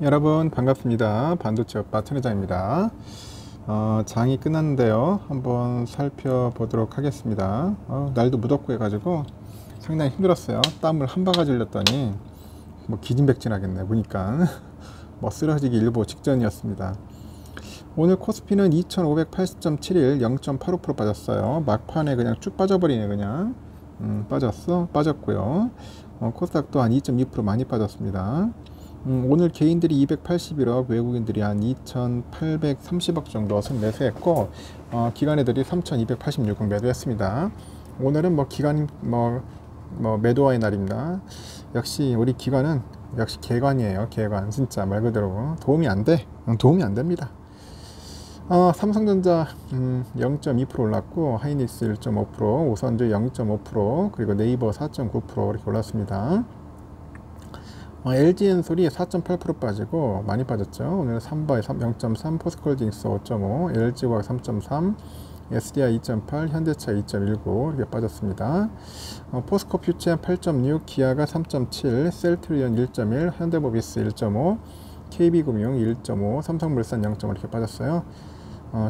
여러분 반갑습니다. 반도체업바 천 회장입니다. 장이 끝났는데요. 한번 살펴보도록 하겠습니다. 날도 무덥고 해가지고 상당히 힘들었어요. 땀을 한 바가지 흘렸더니 뭐 기진백진하겠네 보니까. 뭐 쓰러지기 일보 직전이었습니다. 오늘 코스피는 2580.71 0.85% 빠졌어요. 막판에 그냥 쭉 빠져버리네. 그냥 빠졌고요. 코스닥도 한 2.2% 많이 빠졌습니다. 오늘 개인들이 281억, 외국인들이 한 2830억 정도 매수했고, 기관애들이 3286억 매도했습니다. 오늘은 뭐 기관 매도와의 날입니다. 역시 우리 기관은 역시 개관이에요. 개관. 진짜 말 그대로 도움이 안 됩니다. 삼성전자 0.2% 올랐고, 하이닉스 1.5%, 오선주 0.5%, 그리고 네이버 4.9% 이렇게 올랐습니다. LG엔솔이 4.8% 빠지고 많이 빠졌죠. 오늘 삼바에 0.3, 포스코홀딩스 5.5, LG화학 3.3, SDI 2.8, 현대차 2.19 이렇게 빠졌습니다. 포스코 퓨처 8.6, 기아가 3.7, 셀트리온 1.1, 현대모비스 1.5, KB금융 1.5, 삼성물산 0.5 이렇게 빠졌어요.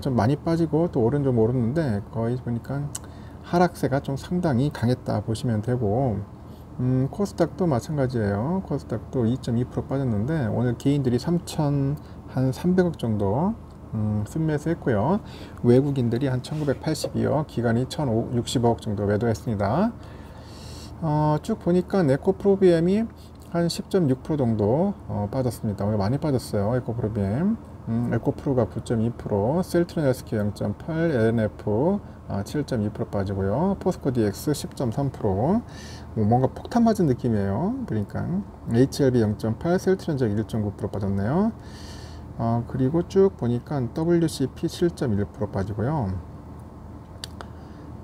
좀 많이 빠지고 또 오른 좀 오르는데 거의 보니까 하락세가 좀 상당히 강했다 보시면 되고, 코스닥도 마찬가지예요. 코스닥도 2.2% 빠졌는데 오늘 개인들이 3,300억 정도 순매수 했고요. 외국인들이 한 1982억, 기관이 1,060억 정도 매도했습니다. 쭉 보니까 에코프로비엠이 한 10.6% 정도 빠졌습니다. 오늘 많이 빠졌어요. 에코프로비엠. 에코프로가 9.2%, 셀트리온 헬스케어 0.8, LNF 7.2% 빠지고요. 포스코 DX 10.3%. 뭔가 폭탄 맞은 느낌이에요. 그러니까 HLB 0.8, 셀트리온적 1.9% 빠졌네요. 그리고 쭉 보니까 WCP 7.1% 빠지고요.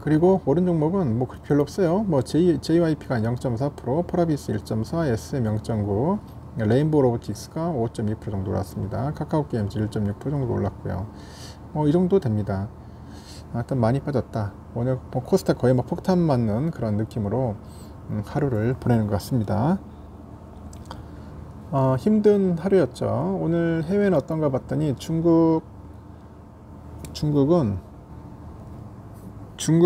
그리고 오른 종목은 뭐 별로 없어요. 뭐 JYP가 0.4%, 포라비스 1.4, SM 0.9, 레인보우 로보틱스가 5.2% 정도 올랐습니다. 카카오게임즈 1.6% 정도 올랐고요. 이 정도 됩니다. 하여튼 많이 빠졌다. 오늘 코스닥 거의 뭐 폭탄 맞는 그런 느낌으로 하루를 보내는 것 같습니다. 힘든 하루였죠. 오늘 해외는 어떤가 봤더니 중국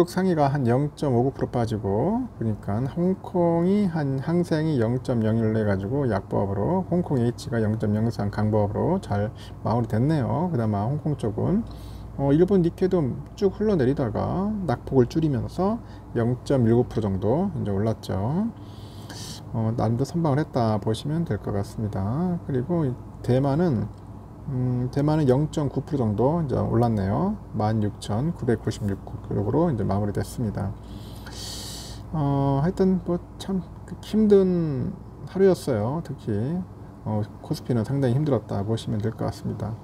상위가 한 0.59% 빠지고, 그러니까 홍콩이 항생이 0.01 해가지고 약보합으로, 홍콩 H가 0.03 강보합으로 잘 마무리됐네요. 그나마 홍콩 쪽은 일본 니케도 쭉 흘러내리다가 낙폭을 줄이면서 0.19% 정도 이제 올랐죠. 나름대로 선방을 했다 보시면 될 것 같습니다. 그리고 대만은 0.9% 정도 이제 올랐네요. 16,996으로 이제 마무리됐습니다. 하여튼 뭐 참 힘든 하루였어요. 특히 코스피는 상당히 힘들었다 보시면 될 것 같습니다.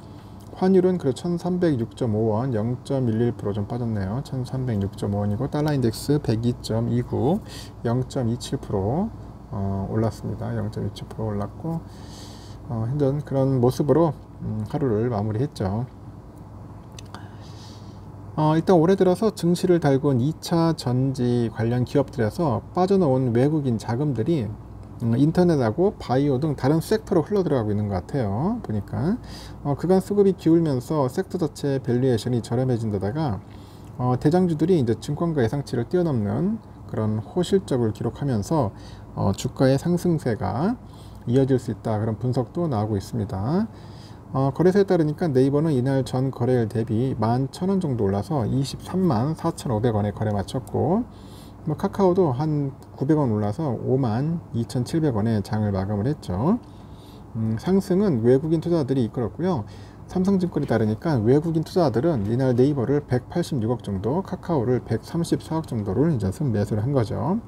환율은 1306.5원 0.11% 좀 빠졌네요. 1306.5원이고 달러 인덱스 102.29 0.27% 올랐습니다. 0.27% 올랐고, 현재 그런 모습으로 하루를 마무리했죠. 일단 올해 들어서 증시를 달군 2차 전지 관련 기업들에서 빠져나온 외국인 자금들이 인터넷하고 바이오 등 다른 섹터로 흘러들어가고 있는 것 같아요. 보니까 그간 수급이 기울면서 섹터 자체 밸류에이션이 저렴해진 데다가 대장주들이 이제 증권가 예상치를 뛰어넘는 그런 호실적을 기록하면서 주가의 상승세가 이어질 수 있다, 그런 분석도 나오고 있습니다. 거래소에 따르니까 네이버는 이날 전 거래일 대비 11,000원 정도 올라서 23만 4,500원에 거래 마쳤고, 카카오도 한 900원 올라서 52,700원에 장을 마감을 했죠. 상승은 외국인 투자들이 이끌었고요. 삼성증권에 따르니까 외국인 투자들은 이날 네이버를 186억 정도, 카카오를 134억 정도를 이제 순매수를 한 거죠.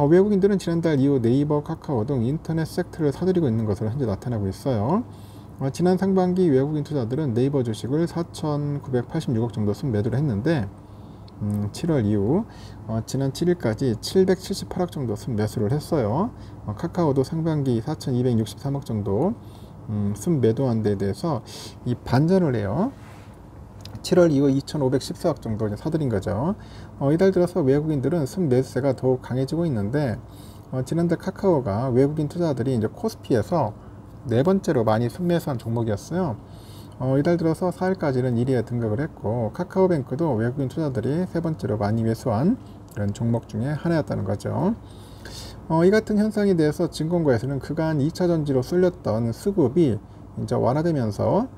외국인들은 지난달 이후 네이버, 카카오 등 인터넷 섹터를 사들이고 있는 것으로 현재 나타나고 있어요. 지난 상반기 외국인 투자들은 네이버 주식을 4,986억 정도 순매도를 했는데, 7월 이후 지난 7일까지 778억 정도 순매수를 했어요. 카카오도 상반기 4,263억 정도 순매도한 데 대해서 이 반전을 해요. 7월 이후 2,514억 정도 사들인 거죠. 이달 들어서 외국인들은 순매수세가 더욱 강해지고 있는데, 지난달 카카오가 외국인 투자들이 이제 코스피에서 네 번째로 많이 순매수한 종목이었어요. 이달 들어서 4일까지는 1위에 등극을 했고, 카카오뱅크도 외국인 투자들이 세 번째로 많이 매수한 그런 종목 중에 하나였다는 거죠. 이 같은 현상에 대해서 증권가에서는 그간 2차 전지로 쏠렸던 수급이 이제 완화되면서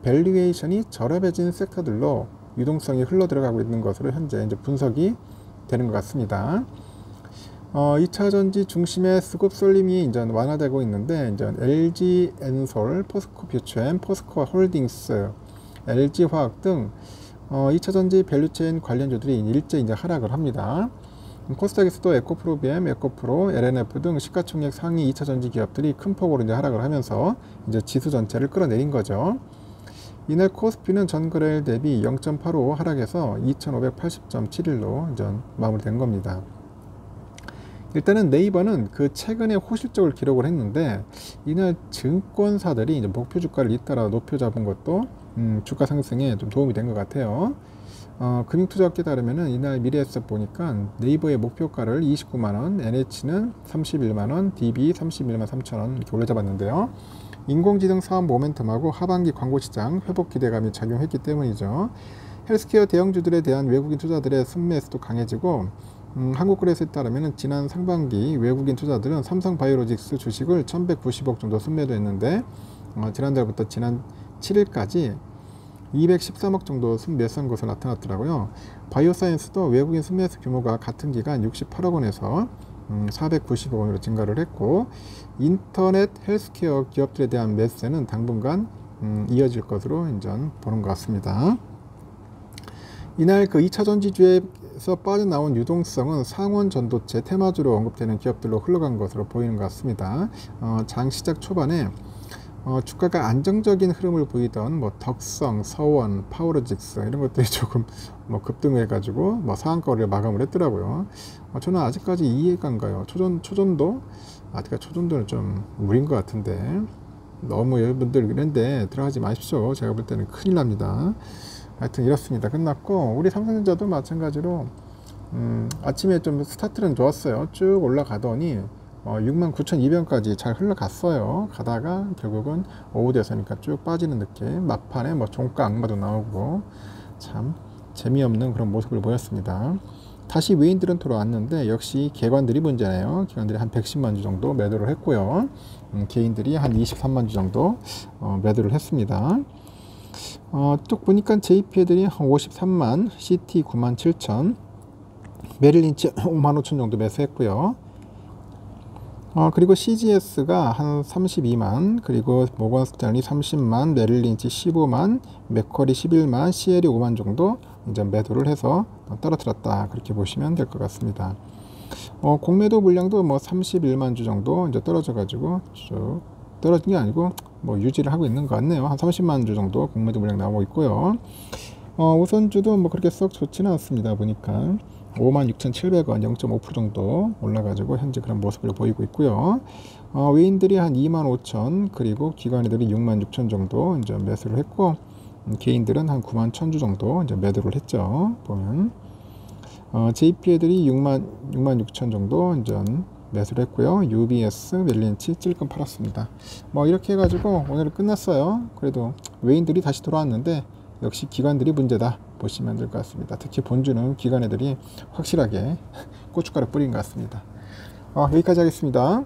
밸류에이션이 저렴해진 섹터들로 유동성이 흘러 들어가고 있는 것으로 현재 이제 분석이 되는 것 같습니다. 2차 전지 중심의 수급 쏠림이 이제 완화되고 있는데, 이제 LG 엔솔, 포스코 퓨처엠, 포스코 홀딩스, LG 화학 등 2차 전지 밸류체인 관련주들이 일제 이제 하락을 합니다. 코스닥에서도 에코프로비엠, 에코프로, LNF 등 시가총액 상위 2차 전지 기업들이 큰 폭으로 이제 하락을 하면서 이제 지수 전체를 끌어내린 거죠. 이날 코스피는 전거래일 대비 0.85 하락해서 2580.71로 이제 마무리된 겁니다. 일단은 네이버는 그 최근에 호실적을 기록을 했는데, 이날 증권사들이 이제 목표 주가를 잇따라 높여 잡은 것도 주가 상승에 좀 도움이 된 것 같아요. 금융투자업계에 따르면은 이날 미래에셋 보니까 네이버의 목표가를 29만원, NH는 31만원, DB 31만 3천원 이렇게 올려잡았는데요. 인공지능 사업 모멘텀하고 하반기 광고 시장 회복 기대감이 작용했기 때문이죠. 헬스케어 대형주들에 대한 외국인 투자들의 순매수도 강해지고, 한국거래소에 따르면 지난 상반기 외국인 투자들은 삼성바이오로직스 주식을 1190억 정도 순매도했는데, 지난달부터 지난 7일까지 213억 정도 순매수한 것으로 나타났더라고요. 바이오사이언스도 외국인 순매수 규모가 같은 기간 68억 원에서 490억 원으로 증가를 했고, 인터넷 헬스케어 기업들에 대한 매수세는 당분간 이어질 것으로 이제 보는 것 같습니다. 이날 그 2차 전지주에서 빠져나온 유동성은 상원 전도체 테마주로 언급되는 기업들로 흘러간 것으로 보이는 것 같습니다. 장 시작 초반에 주가가 안정적인 흐름을 보이던 뭐 덕성, 서원, 파워로직스 이런 것들이 조금 뭐 급등해 가지고 뭐 상한가를 마감을 했더라고요. 저는 아직까지 이해가 안 가요. 초전도 아직까지 초전도는 좀 무리인 것 같은데, 너무 여러분들 이런데 들어가지 마십시오. 제가 볼 때는 큰일 납니다. 하여튼 이렇습니다. 끝났고, 우리 삼성전자도 마찬가지로 아침에 좀 스타트는 좋았어요. 쭉 올라가더니 69,200원까지 잘 흘러갔어요. 가다가 결국은 오후 돼서니까 쭉 빠지는 느낌, 막판에 뭐 종가 악마도 나오고 참 재미없는 그런 모습을 보였습니다. 다시 외인들은 돌아왔는데 역시 기관들이 문제네요. 기관들이 한 110만 주 정도 매도를 했고요. 개인들이 한 23만 주 정도 매도를 했습니다. 쭉 보니까 JP 애들이 한 53만, CT 9만 7천, 메릴린치 5만 5천 정도 매수했고요. 그리고 CGS가 한 32만, 그리고 모건스탠리 30만, 메릴린치 15만, 맥쿼리 11만, CL이 5만 정도 이제 매도를 해서 떨어뜨렸다, 그렇게 보시면 될 것 같습니다. 공매도 물량도 뭐 31만 주 정도 이제 떨어져 가지고 쭉 떨어진 게 아니고 뭐 유지를 하고 있는 것 같네요. 한 30만 주 정도 공매도 물량 나오고 있고요. 우선주도 뭐 그렇게 썩 좋지는 않습니다. 보니까 56,700원 0.5% 정도 올라가지고 현재 그런 모습을 보이고 있고요. 외인들이 한 25,000, 그리고 기관애들이 66,000 정도 이제 매수를 했고, 개인들은 한 91,000주 정도 이제 매도를 했죠. 보면 JP 애들이 66,000 정도 이제 매수를 했고요. UBS, 멜린치 찔끔 팔았습니다. 뭐 이렇게 해가지고 오늘 끝났어요. 그래도 외인들이 다시 돌아왔는데 역시 기관들이 문제다 보시면 될 것 같습니다. 특히 본주는 기관 애들이 확실하게 고춧가루 뿌린 것 같습니다. 여기까지 하겠습니다.